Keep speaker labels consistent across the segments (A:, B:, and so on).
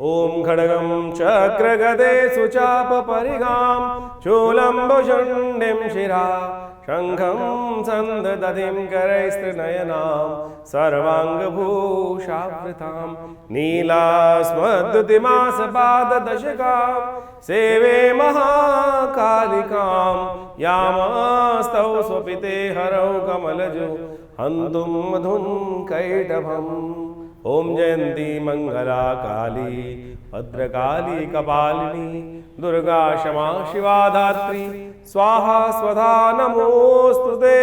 A: ओम खड्गं चक्रगदे सुचापपरिगां चूलम्बुशुण्डिं शिरा शङ्खं सन्ददधिं करैस्त्रिनयनां सर्वाङ्गभूषावृतां नीलास्मद्युतिमासपाददशकां सेवे महाकालिकां यामास्तौ स्वपिते हरौ कमलजो हन्तुं मधुं कैटभम्। ओम जयंती मंगला काली भद्रकाली कपालिनी दुर्गा क्षमा शिवा धात्री स्वाहा स्वधा नमोस्तुते।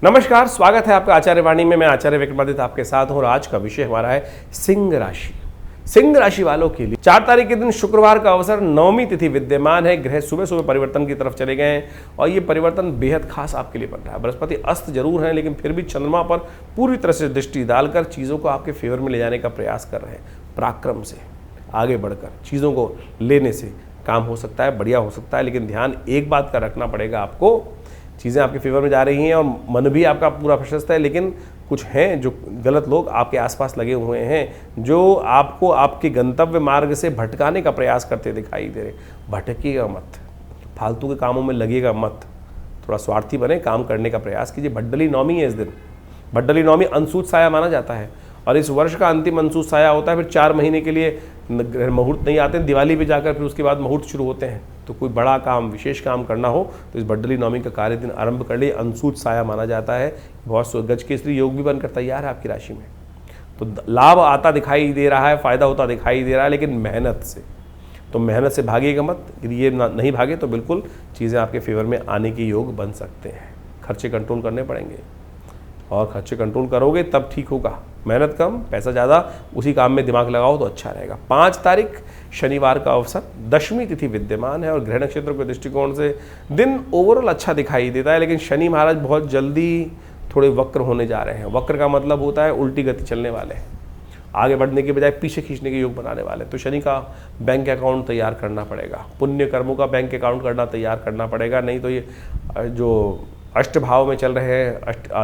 A: नमस्कार, स्वागत है आपका आचार्य वाणी में। मैं आचार्य विक्रमादित्य आपके साथ हूँ और आज का विषय हमारा है सिंह राशि। सिंह राशि वालों के लिए 4 तारीख के दिन शुक्रवार का अवसर, नवमी तिथि विद्यमान है। ग्रह सुबह सुबह परिवर्तन की तरफ चले गए हैं और ये परिवर्तन बेहद खास आपके लिए बन रहा है। बृहस्पति अस्त जरूर है, लेकिन फिर भी चंद्रमा पर पूरी तरह से दृष्टि डालकर चीज़ों को आपके फेवर में ले जाने का प्रयास कर रहे हैं। पराक्रम से आगे बढ़कर चीज़ों को लेने से काम हो सकता है, बढ़िया हो सकता है, लेकिन ध्यान एक बात का रखना पड़ेगा आपको। चीज़ें आपके फेवर में जा रही हैं और मन भी आपका पूरा प्रशस्त है, लेकिन कुछ हैं जो गलत लोग आपके आसपास लगे हुए हैं जो आपको आपके गंतव्य मार्ग से भटकाने का प्रयास करते दिखाई दे रहे। भटकिएगा मत, फालतू के कामों में लगेगा मत, थोड़ा स्वार्थी बने, काम करने का प्रयास कीजिए। भड्डली नौमी है इस दिन। भड्डली नौमी अनसूत साया माना जाता है और इस वर्ष का अंतिम अनसूत साया होता है। फिर 4 महीने के लिए मुहूर्त नहीं आते, दिवाली पे जाकर फिर उसके बाद मुहूर्त शुरू होते हैं। तो कोई बड़ा काम, विशेष काम करना हो तो इस भड्डली नौमी का कार्य दिन आरंभ कर लिए। अनसूत साया माना जाता है। बहुत गज केसरी योग भी बनकर तैयार है आपकी राशि में। तो लाभ आता दिखाई दे रहा है, फायदा होता दिखाई दे रहा है, लेकिन मेहनत से। तो मेहनत से भागिएगा मत। यदि ये नहीं भागे तो बिल्कुल चीज़ें आपके फेवर में आने के योग बन सकते हैं। खर्चे कंट्रोल करने पड़ेंगे और खर्चे कंट्रोल करोगे तब ठीक होगा। मेहनत कम, पैसा ज़्यादा, उसी काम में दिमाग लगाओ तो अच्छा रहेगा। 5 तारीख शनिवार का अवसर, दशमी तिथि विद्यमान है और ग्रह नक्षत्रों के दृष्टिकोण से दिन ओवरऑल अच्छा दिखाई देता है, लेकिन शनि महाराज बहुत जल्दी थोड़े वक्र होने जा रहे हैं। वक्र का मतलब होता है उल्टी गति चलने वाले हैं, आगे बढ़ने के बजाय पीछे खींचने के योग बनाने वाले। तो शनि का बैंक अकाउंट तैयार करना पड़ेगा, पुण्य कर्मों का बैंक अकाउंट तैयार करना पड़ेगा। नहीं तो ये जो अष्ट भाव में चल रहे हैं,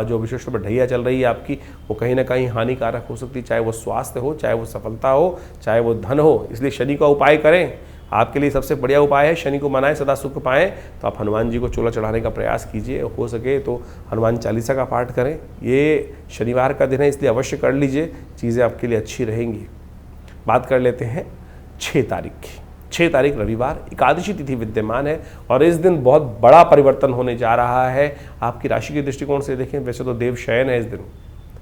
A: जो विशेष पर ढैया चल रही है आपकी, वो कहीं ना कहीं हानिकारक हो सकती है। चाहे वो स्वास्थ्य हो, चाहे वो सफलता हो, चाहे वो धन हो। इसलिए शनि का उपाय करें। आपके लिए सबसे बढ़िया उपाय है शनि को मनाएं, सदा सुख पाएं। तो आप हनुमान जी को चोला चढ़ाने का प्रयास कीजिए। हो सके तो हनुमान चालीसा का पाठ करें। ये शनिवार का दिन है, इसलिए अवश्य कर लीजिए, चीज़ें आपके लिए अच्छी रहेंगी। बात कर लेते हैं 6 तारीख की। 6 तारीख रविवार, एकादशी तिथि विद्यमान है और इस दिन बहुत बड़ा परिवर्तन होने जा रहा है आपकी राशि के दृष्टिकोण से। देखें, वैसे तो देव शयन है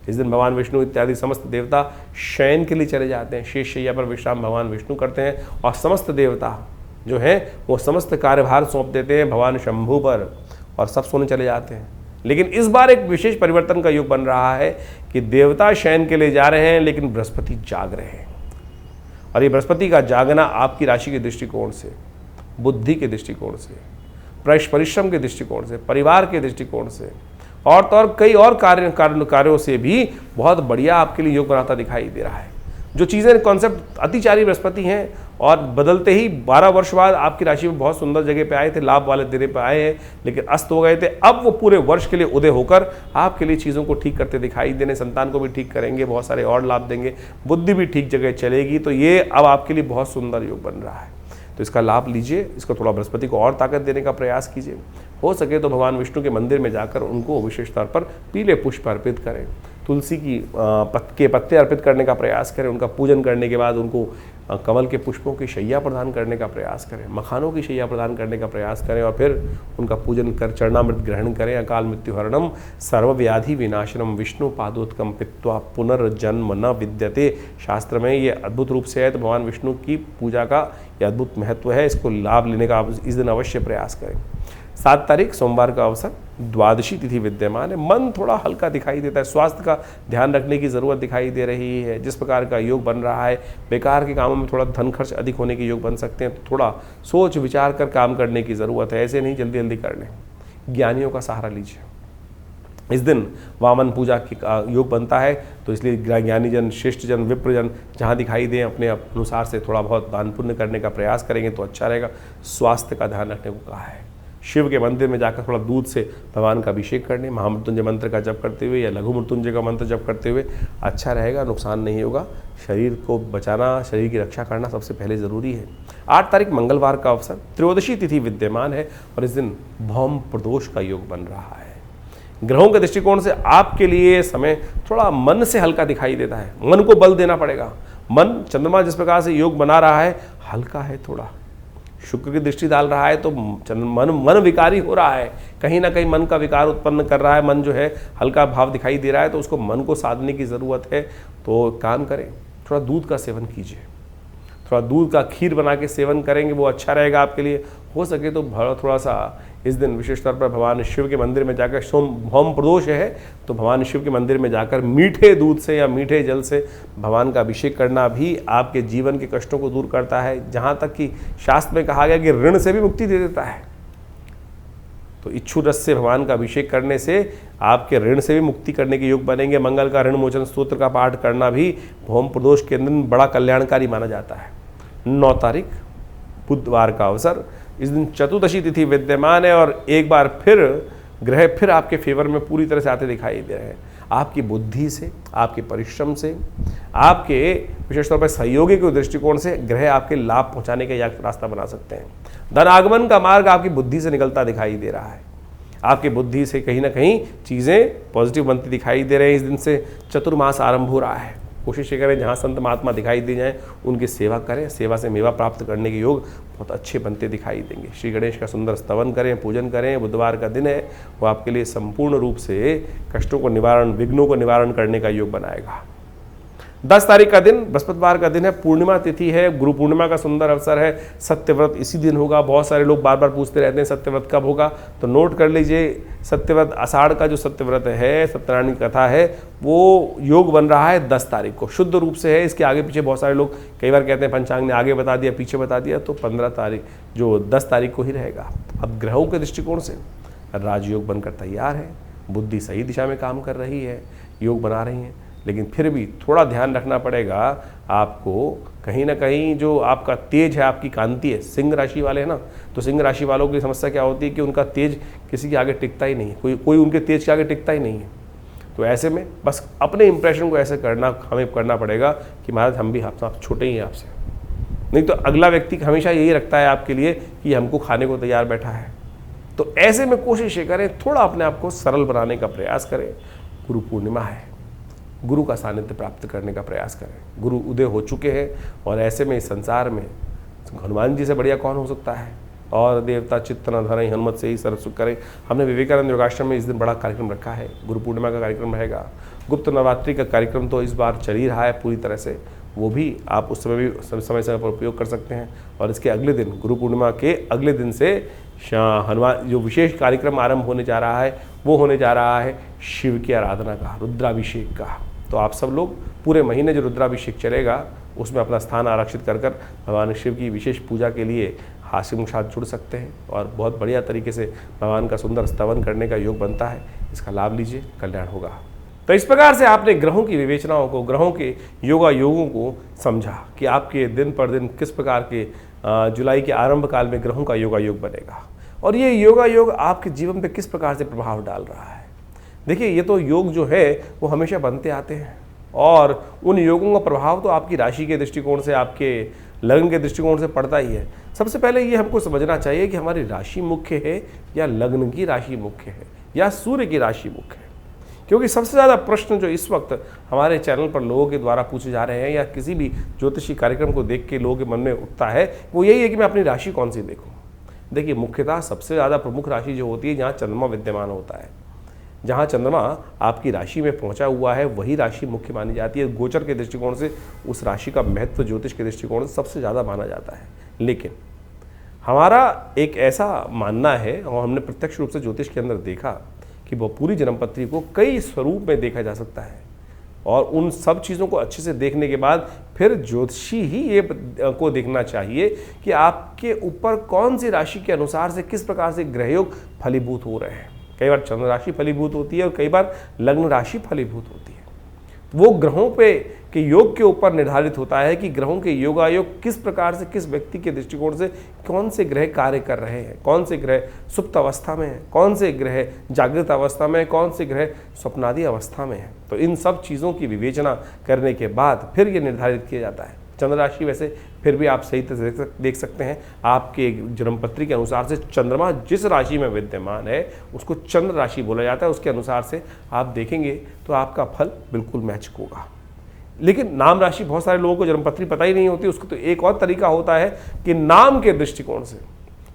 A: इस दिन भगवान विष्णु इत्यादि समस्त देवता शयन के लिए चले जाते हैं। शेष शैया पर विश्राम भगवान विष्णु करते हैं और समस्त देवता जो हैं वो समस्त कार्यभार सौंप देते हैं भगवान शंभु पर और सब सोने चले जाते हैं। लेकिन इस बार एक विशेष परिवर्तन का योग बन रहा है कि देवता शयन के लिए जा रहे हैं, लेकिन बृहस्पति जाग रहे हैं। और ये बृहस्पति का जागना आपकी राशि के दृष्टिकोण से, बुद्धि के दृष्टिकोण से, परिश्रम के दृष्टिकोण से, परिवार के दृष्टिकोण से और तो और कई और कार्यों से भी बहुत बढ़िया आपके लिए योग बनाता दिखाई दे रहा है। जो चीज़ें कॉन्सेप्ट अतिचारी बृहस्पति हैं और बदलते ही 12 वर्ष बाद आपकी राशि में बहुत सुंदर जगह पे आए थे, लाभ वाले दिरे पे आए हैं, लेकिन अस्त हो गए थे। अब वो पूरे वर्ष के लिए उदय होकर आपके लिए चीज़ों को ठीक करते दिखाई देने, संतान को भी ठीक करेंगे, बहुत सारे और लाभ देंगे, बुद्धि भी ठीक जगह चलेगी। तो ये अब आपके लिए बहुत सुंदर योग बन रहा है, तो इसका लाभ लीजिए। इसको थोड़ा बृहस्पति को और ताकत देने का प्रयास कीजिए। हो सके तो भगवान विष्णु के मंदिर में जाकर उनको विशेष तौर पर पीले पुष्प अर्पित करें, तुलसी की के पत्ते अर्पित करने का प्रयास करें। उनका पूजन करने के बाद उनको कमल के पुष्पों की शैया प्रदान करने का प्रयास करें, मखानों की शैया प्रदान करने का प्रयास करें और फिर उनका पूजन कर चरणामृत ग्रहण करें। अकाल मृत्युहरणम सर्वव्याधि विनाशनम विष्णु पादोत्कम पित्वा पुनर्जन्म न विद्यते। शास्त्र में ये अद्भुत रूप से है। तो भगवान विष्णु की पूजा का ये अद्भुत महत्व है, इसको लाभ लेने का आप इस दिन अवश्य प्रयास करें। 7 तारीख सोमवार का अवसर, द्वादशी तिथि विद्यमान है। मन थोड़ा हल्का दिखाई देता है, स्वास्थ्य का ध्यान रखने की ज़रूरत दिखाई दे रही है। जिस प्रकार का योग बन रहा है, बेकार के कामों में थोड़ा धन खर्च अधिक होने के योग बन सकते हैं। तो थोड़ा सोच विचार कर काम करने की ज़रूरत है, ऐसे नहीं जल्दी जल्दी कर लें। ज्ञानियों का सहारा लीजिए। इस दिन वामन पूजा की योग बनता है, तो इसलिए ज्ञानी जन, श्रेष्ठ जन, विप्रजन जहाँ दिखाई दें अपने अनुसार से थोड़ा बहुत दान पुण्य करने का प्रयास करेंगे तो अच्छा रहेगा। स्वास्थ्य का ध्यान रखने को कहा है। शिव के मंदिर में जाकर थोड़ा दूध से भगवान का अभिषेक करने, महामृत्युंजय मंत्र का जप करते हुए या लघु मृत्युंजय का मंत्र जप करते हुए अच्छा रहेगा, नुकसान नहीं होगा। शरीर को बचाना, शरीर की रक्षा करना सबसे पहले ज़रूरी है। 8 तारीख मंगलवार का अवसर, त्रयोदशी तिथि विद्यमान है और इस दिन भौम प्रदोष का योग बन रहा है। ग्रहों के दृष्टिकोण से आपके लिए समय थोड़ा मन से हल्का दिखाई देता है, मन को बल देना पड़ेगा। मन, चंद्रमा जिस प्रकार से योग बना रहा है हल्का है थोड़ा, शुक्र की दृष्टि डाल रहा है तो मन विकारी हो रहा है, कहीं ना कहीं मन का विकार उत्पन्न कर रहा है, मन जो है हल्का भाव दिखाई दे रहा है, तो उसको मन को साधने की ज़रूरत है। तो काम करें, थोड़ा दूध का सेवन कीजिए, थोड़ा दूध का खीर बना के सेवन करेंगे, वो अच्छा रहेगा आपके लिए। हो सके तो थोड़ा सा इस दिन विशेष तौर पर भगवान शिव के मंदिर में जाकर, भौम प्रदोष है तो भगवान शिव के मंदिर में जाकर मीठे दूध से या मीठे जल से भगवान का अभिषेक करना भी आपके जीवन के कष्टों को दूर करता है। जहाँ तक कि शास्त्र में कहा गया कि ऋण से भी मुक्ति दे देता है, तो इच्छु रस से भगवान का अभिषेक करने से आपके ऋण से भी मुक्ति करने के योग बनेंगे। मंगल का ऋण मोचन स्तोत्र का पाठ करना भी भौम प्रदोष के दिन बड़ा कल्याणकारी माना जाता है। 9 तारीख बुधवार का अवसर, इस दिन चतुर्दशी तिथि विद्यमान है और एक बार फिर ग्रह फिर आपके फेवर में पूरी तरह से आते दिखाई दे रहे हैं। आपकी बुद्धि से, आपके परिश्रम से, आपके विशेष तौर पर सहयोगी के दृष्टिकोण से ग्रह आपके लाभ पहुंचाने का रास्ता बना सकते हैं। धन आगमन का मार्ग आपकी बुद्धि से निकलता दिखाई दे रहा है, आपकी बुद्धि से कहीं ना कहीं चीज़ें पॉजिटिव बनती दिखाई दे रहे हैं। इस दिन से चतुर्मास आरंभ हो रहा है, कोशिश करें जहाँ संत महात्मा दिखाई दे जाएं उनकी सेवा करें, सेवा से मेवा प्राप्त करने के योग बहुत अच्छे बनते दिखाई देंगे। श्री गणेश का सुंदर स्तवन करें, पूजन करें। बुधवार का दिन है, वो आपके लिए संपूर्ण रूप से कष्टों को निवारण, विघ्नों को निवारण करने का योग बनाएगा। 10 तारीख का दिन बृहस्पतिवार का दिन है, पूर्णिमा तिथि है, गुरु पूर्णिमा का सुंदर अवसर है। सत्यव्रत इसी दिन होगा। बहुत सारे लोग बार बार पूछते रहते हैं सत्यव्रत कब होगा, तो नोट कर लीजिए, सत्यव्रत आषाढ़ का जो सत्यव्रत है, सत्यनारायण की कथा है, वो योग बन रहा है 10 तारीख को, शुद्ध रूप से है। इसके आगे पीछे बहुत सारे लोग कई बार कहते हैं पंचांग ने आगे बता दिया, पीछे बता दिया, तो 15 तारीख जो 10 तारीख को ही रहेगा। अब ग्रहों के दृष्टिकोण से राजयोग बनकर तैयार है, बुद्धि सही दिशा में काम कर रही है, योग बना रही है, लेकिन फिर भी थोड़ा ध्यान रखना पड़ेगा आपको। कहीं ना कहीं जो आपका तेज है, आपकी कांति है, सिंह राशि वाले हैं ना, तो सिंह राशि वालों की समस्या क्या होती है कि उनका तेज किसी के आगे टिकता ही नहीं है, कोई उनके तेज के आगे टिकता ही नहीं है। तो ऐसे में बस अपने इंप्रेशन को ऐसे हमें करना पड़ेगा कि महाराज हम भी आप छोटे ही हैं आपसे, नहीं तो अगला व्यक्ति हमेशा यही रखता है आपके लिए कि हमको खाने को तैयार बैठा है। तो ऐसे में कोशिश ये करें, थोड़ा अपने आप को सरल बनाने का प्रयास करें। गुरु पूर्णिमा है, गुरु का सानिध्य प्राप्त करने का प्रयास करें। गुरु उदय हो चुके हैं और ऐसे में इस संसार में हनुमान जी से बढ़िया कौन हो सकता है। और देवता चित्त न धरई हनुमत से ही सर्व सुख करें। हमने विवेकानंद योगाश्रम में इस दिन बड़ा कार्यक्रम रखा है, गुरु पूर्णिमा का कार्यक्रम रहेगा। गुप्त नवरात्रि का कार्यक्रम तो इस बार चल ही रहा है पूरी तरह से, वो भी आप उस समय भी समय पर उपयोग कर सकते हैं। और इसके अगले दिन, गुरु पूर्णिमा के अगले दिन से हनुमान जो विशेष कार्यक्रम आरंभ होने जा रहा है, वो होने जा रहा है शिव की आराधना का, रुद्राभिषेक का। तो आप सब लोग पूरे महीने जो रुद्राभिषेक चलेगा उसमें अपना स्थान आरक्षित कर भगवान शिव की विशेष पूजा के लिए हासिम के साथ जुड़ सकते हैं और बहुत बढ़िया तरीके से भगवान का सुंदर स्तवन करने का योग बनता है। इसका लाभ लीजिए, कल्याण होगा। तो इस प्रकार से आपने ग्रहों की विवेचनाओं को, ग्रहों के योगों को समझा कि आपके दिन पर दिन किस प्रकार के जुलाई के आरंभ काल में ग्रहों का योग बनेगा और ये योग आपके जीवन पे किस प्रकार से प्रभाव डाल रहा है। देखिए, ये तो योग जो है वो हमेशा बनते आते हैं और उन योगों का प्रभाव तो आपकी राशि के दृष्टिकोण से, आपके लग्न के दृष्टिकोण से पड़ता ही है। सबसे पहले ये हमको समझना चाहिए कि हमारी राशि मुख्य है या लग्न की राशि मुख्य है या सूर्य की राशि मुख्य है। क्योंकि सबसे ज़्यादा प्रश्न जो इस वक्त हमारे चैनल पर लोगों के द्वारा पूछे जा रहे हैं या किसी भी ज्योतिषी कार्यक्रम को देख के लोगों के मन में उठता है, वो यही है कि मैं अपनी राशि कौन सी देखूँ। देखिए, मुख्यतः सबसे ज़्यादा प्रमुख राशि जो होती है जहाँ चंद्रमा विद्यमान होता है, जहाँ चंद्रमा आपकी राशि में पहुंचा हुआ है, वही राशि मुख्य मानी जाती है। गोचर के दृष्टिकोण से उस राशि का महत्व ज्योतिष के दृष्टिकोण से सबसे ज़्यादा माना जाता है। लेकिन हमारा एक ऐसा मानना है और हमने प्रत्यक्ष रूप से ज्योतिष के अंदर देखा कि वह पूरी जन्मपत्री को कई स्वरूप में देखा जा सकता है और उन सब चीज़ों को अच्छे से देखने के बाद फिर ज्योतिषी ही ये को देखना चाहिए कि आपके ऊपर कौन सी राशि के अनुसार से किस प्रकार से ग्रहयोग फलीभूत हो रहे हैं। कई बार चंद्र राशि फलीभूत होती है और कई बार लग्न राशि फलीभूत होती है। वो ग्रहों पे के योग के ऊपर निर्धारित होता है कि ग्रहों के योगायोग किस प्रकार से, किस व्यक्ति के दृष्टिकोण से कौन से ग्रह कार्य कर रहे हैं, कौन से ग्रह सुप्त अवस्था में है, कौन से ग्रह जागृत अवस्था में है, कौन से ग्रह स्वप्नादि अवस्था में है। तो इन सब चीज़ों की विवेचना करने के बाद फिर ये निर्धारित किया जाता है। चंद्र राशि वैसे फिर भी आप सही तरह से देख सकते हैं, आपके जन्मपत्री के अनुसार से चंद्रमा जिस राशि में विद्यमान है उसको चंद्र राशि बोला जाता है। उसके अनुसार से आप देखेंगे तो आपका फल बिल्कुल मैच होगा। लेकिन नाम राशि बहुत सारे लोगों को जन्मपत्री पता ही नहीं होती। उसको तो एक और तरीका होता है कि नाम के दृष्टिकोण से,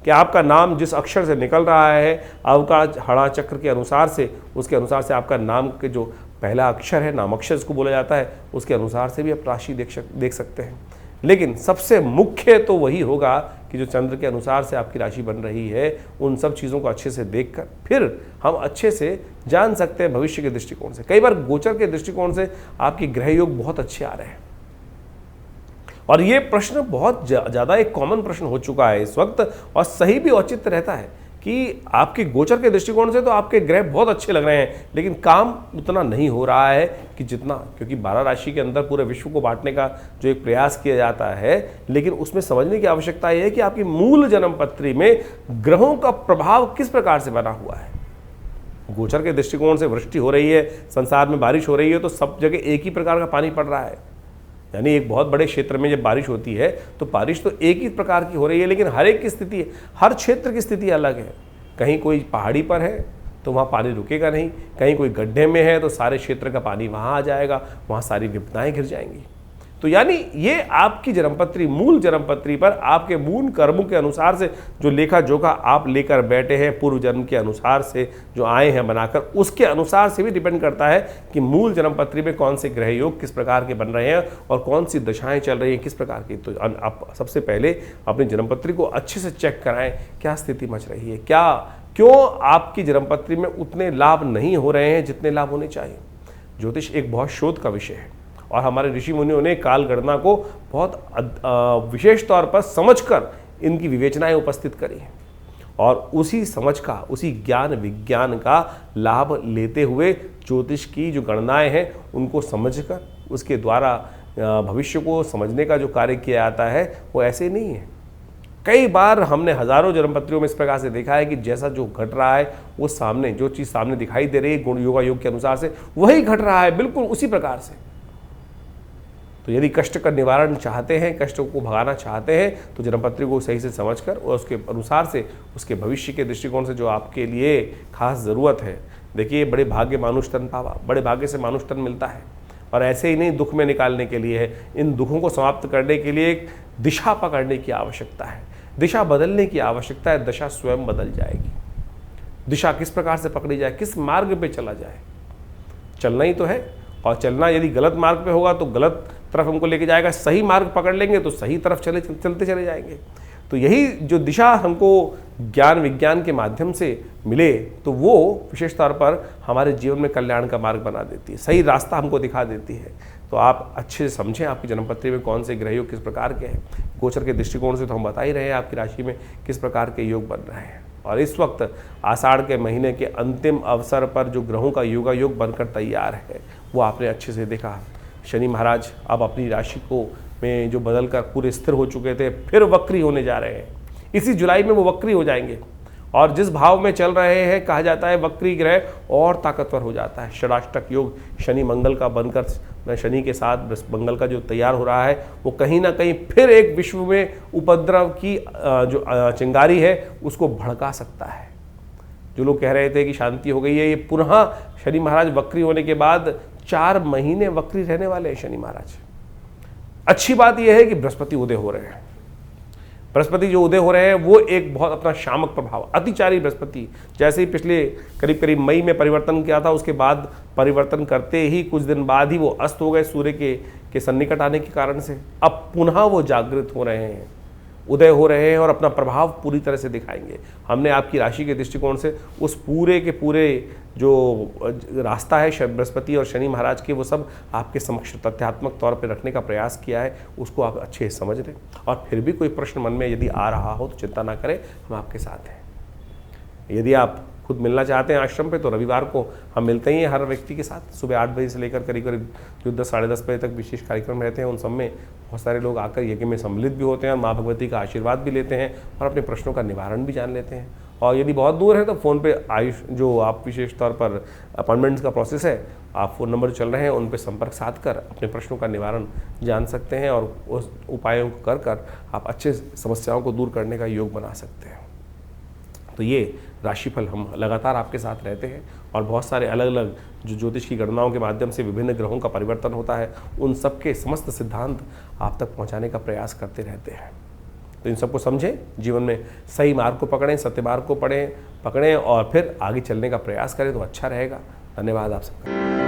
A: कि आपका नाम जिस अक्षर से निकल रहा है, अवकाश हड़ा चक्र के अनुसार से, उसके अनुसार से आपका नाम के जो पहला अक्षर है, नाम अक्षर इसको बोला जाता है, उसके अनुसार से भी आप राशि देख सकते हैं। लेकिन सबसे मुख्य तो वही होगा कि जो चंद्र के अनुसार से आपकी राशि बन रही है, उन सब चीज़ों को अच्छे से देखकर फिर हम अच्छे से जान सकते हैं भविष्य के दृष्टिकोण से। कई बार गोचर के दृष्टिकोण से आपके ग्रह योग बहुत अच्छे आ रहे हैं, और ये प्रश्न बहुत ज़्यादा एक कॉमन प्रश्न हो चुका है इस वक्त, और सही भी औचित्य रहता है कि आपके गोचर के दृष्टिकोण से तो आपके ग्रह बहुत अच्छे लग रहे हैं, लेकिन काम उतना नहीं हो रहा है कि जितना, क्योंकि 12 राशि के अंदर पूरे विश्व को बांटने का जो एक प्रयास किया जाता है, लेकिन उसमें समझने की आवश्यकता यह है कि आपकी मूल जन्मपत्री में ग्रहों का प्रभाव किस प्रकार से बना हुआ है। गोचर के दृष्टिकोण से वृष्टि हो रही है, संसार में बारिश हो रही है, तो सब जगह एक ही प्रकार का पानी पड़ रहा है। यानी एक बहुत बड़े क्षेत्र में जब बारिश होती है तो बारिश तो एक ही प्रकार की हो रही है, लेकिन हर एक की स्थिति, हर क्षेत्र की स्थिति अलग है। कहीं कोई पहाड़ी पर है तो वहाँ पानी रुकेगा नहीं, कहीं कोई गड्ढे में है तो सारे क्षेत्र का पानी वहाँ आ जाएगा, वहाँ सारी विपदाएं घिर जाएंगी। तो यानी ये आपकी जन्मपत्री, मूल जन्मपत्री पर आपके मूल कर्मों के अनुसार से जो लेखा जोखा आप लेकर बैठे हैं, पूर्व जन्म के अनुसार से जो आए हैं बनाकर, उसके अनुसार से भी डिपेंड करता है कि मूल जन्मपत्री में कौन से ग्रह योग किस प्रकार के बन रहे हैं और कौन सी दशाएं चल रही हैं किस प्रकार की। तो आप सबसे पहले अपनी जन्मपत्री को अच्छे से चेक कराएं, क्या स्थिति मच रही है, क्यों आपकी जन्मपत्री में उतने लाभ नहीं हो रहे हैं जितने लाभ होने चाहिए। ज्योतिष एक बहुत शोध का विषय है, और हमारे ऋषि मुनियों ने काल गणना को बहुत विशेष तौर पर समझकर इनकी विवेचनाएं उपस्थित करी हैं, और उसी समझ का, उसी ज्ञान विज्ञान का लाभ लेते हुए ज्योतिष की जो गणनाएं हैं उनको समझकर उसके द्वारा भविष्य को समझने का जो कार्य किया जाता है वो ऐसे नहीं है। कई बार हमने हजारों जन्मपत्रियों में इस प्रकार से देखा है कि जैसा जो घट रहा है वो सामने, जो चीज़ सामने दिखाई दे रही है गुण योगा योग के अनुसार से, वही घट रहा है बिल्कुल उसी प्रकार से। तो यदि कष्ट का निवारण चाहते हैं, कष्टों को भगाना चाहते हैं, तो जन्मपत्री को सही से समझकर और उसके अनुसार से उसके भविष्य के दृष्टिकोण से जो आपके लिए खास ज़रूरत है। देखिए, बड़े भाग्य मानुष तन पावा, बड़े भाग्य से मानुष तन मिलता है, और ऐसे ही नहीं दुख में निकालने के लिए है। इन दुखों को समाप्त करने के लिए एक दिशा पकड़ने की आवश्यकता है, दिशा बदलने की आवश्यकता है। दशा स्वयं बदल जाएगी। दिशा किस प्रकार से पकड़ी जाए, किस मार्ग पे चला जाए, चलना ही तो है। और चलना यदि गलत मार्ग पे होगा तो गलत तरफ हमको लेके जाएगा, सही मार्ग पकड़ लेंगे तो सही तरफ चलते चले जाएंगे। तो यही जो दिशा हमको ज्ञान विज्ञान के माध्यम से मिले तो वो विशेष तौर पर हमारे जीवन में कल्याण का मार्ग बना देती है, सही रास्ता हमको दिखा देती है। तो आप अच्छे से समझें आपकी जन्मपत्री में कौन से ग्रह योग किस प्रकार के हैं। गोचर के दृष्टिकोण से तो हम बता ही रहे हैं आपकी राशि में किस प्रकार के योग बन रहे हैं। और इस वक्त आषाढ़ के महीने के अंतिम अवसर पर जो ग्रहों का योगा योग बनकर तैयार है वो आपने अच्छे से देखा। शनि महाराज अब अपनी राशि को में जो बदलकर पूरे स्थिर हो चुके थे, फिर वक्री होने जा रहे हैं। इसी जुलाई में वो वक्री हो जाएंगे, और जिस भाव में चल रहे हैं कहा जाता है वक्री ग्रह और ताकतवर हो जाता है। षडाष्टक योग शनि मंगल का बनकर, शनि के साथ मंगल का जो तैयार हो रहा है वो कहीं ना कहीं फिर एक विश्व में उपद्रव की जो चिंगारी है उसको भड़का सकता है। जो लोग कह रहे थे कि शांति हो गई है, ये पुनः शनि महाराज वक्री होने के बाद 4 महीने वक्री रहने वाले हैं शनि महाराज। अच्छी बात यह है कि बृहस्पति उदय हो रहे हैं। बृहस्पति जो उदय हो रहे हैं वो एक बहुत अपना शामक प्रभाव, अतिचारी बृहस्पति, जैसे ही पिछले करीब करीब मई में परिवर्तन किया था, उसके बाद परिवर्तन करते ही कुछ दिन बाद ही वो अस्त हो गए सूर्य के सन्निकट आने के कारण से। अब पुनः वो जागृत हो रहे हैं, उदय हो रहे हैं और अपना प्रभाव पूरी तरह से दिखाएंगे। हमने आपकी राशि के दृष्टिकोण से उस पूरे के पूरे जो रास्ता है बृहस्पति और शनि महाराज के, वो सब आपके समक्ष तथ्यात्मक तौर पर रखने का प्रयास किया है, उसको आप अच्छे से समझ लें। और फिर भी कोई प्रश्न मन में यदि आ रहा हो तो चिंता ना करें, हम आपके साथ हैं। यदि आप खुद मिलना चाहते हैं आश्रम पे तो रविवार को हम मिलते ही हैं हर व्यक्ति के साथ। सुबह 8 बजे से लेकर करीब करीब जो 10 साढ़े 10 बजे तक विशेष कार्यक्रम रहते हैं, उन सब में बहुत सारे लोग आकर यज्ञ में सम्मिलित भी होते हैं और माँ भगवती का आशीर्वाद भी लेते हैं और अपने प्रश्नों का निवारण भी जान लेते हैं। और यदि बहुत दूर है तो फ़ोन पे आयुष जो आप विशेष तौर पर अपॉइंटमेंट्स का प्रोसेस है, आप फ़ोन नंबर चल रहे हैं उन पे संपर्क साध कर अपने प्रश्नों का निवारण जान सकते हैं और उस उपायों को कर आप अच्छे समस्याओं को दूर करने का योग बना सकते हैं। तो ये राशिफल हम लगातार आपके साथ रहते हैं और बहुत सारे अलग अलग जो ज्योतिष की गणनाओं के माध्यम से विभिन्न ग्रहों का परिवर्तन होता है, उन सब के समस्त सिद्धांत आप तक पहुंचाने का प्रयास करते रहते हैं। तो इन सबको समझें, जीवन में सही मार्ग को पकड़ें, सत्य मार्ग को पकड़ें और फिर आगे चलने का प्रयास करें तो अच्छा रहेगा। धन्यवाद आप सबका।